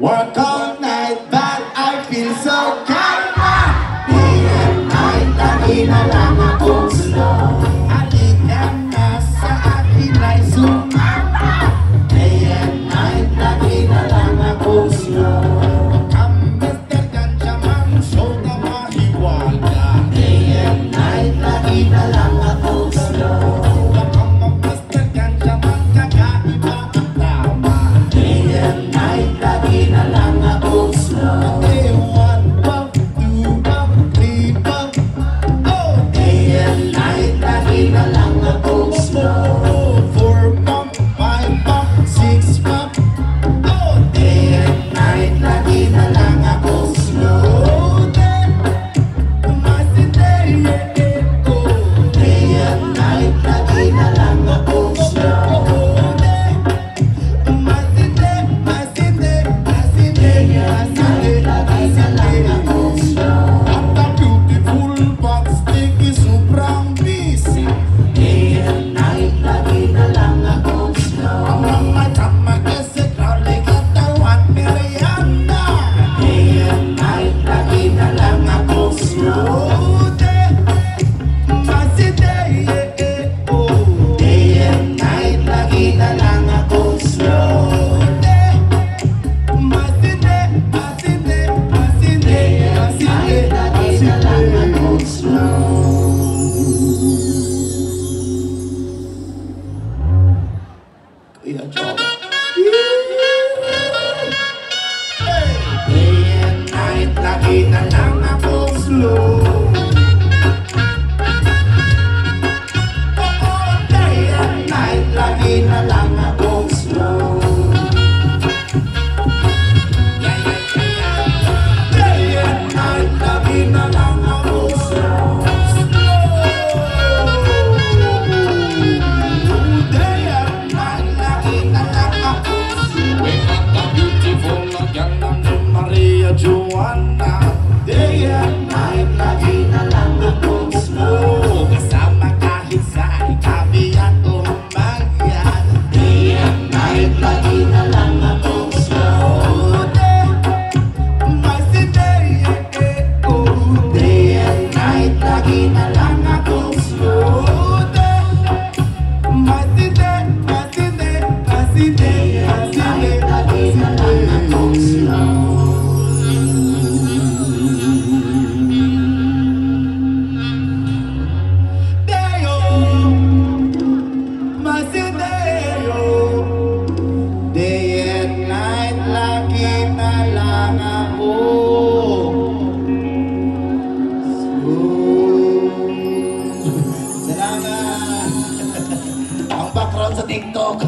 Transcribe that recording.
Work all night, but I feel so kinda. Day and night, lagi na lang akong slow. Halika na sa akin ay sumama. Day and night, lagi na lang akong slow. Pagkamester ganja man, show na mahiwaga. Day and night, lagi na lang akong slow. Pagkamester ganja man, kakaiba ang tama. Day and night, lagi na lang akong slow. Day 1 pump, 2 pump, 3 pump. Oh, day and night, lagi na lang akong slow. 4 pump, 5 pump, 6 pump. Oh, day and night, lagi na lang akong slow. Day, day and night, lagi na lang akong slow. Yeah, job. Day and night, lagi na lang akong slow. Oh, day and night, lagi na lang akong slow. Day and night, lagi na lang akong slow. Joanna, day and night, lagi na lang akong slow. Kasama kahit sa ikabi at umaga. Day and night, lagi na lang akong slow. Day and night, lagi na lang akong slow. Day and night, lagi na lang akong slow. Salamat! Ang background sa TikTok.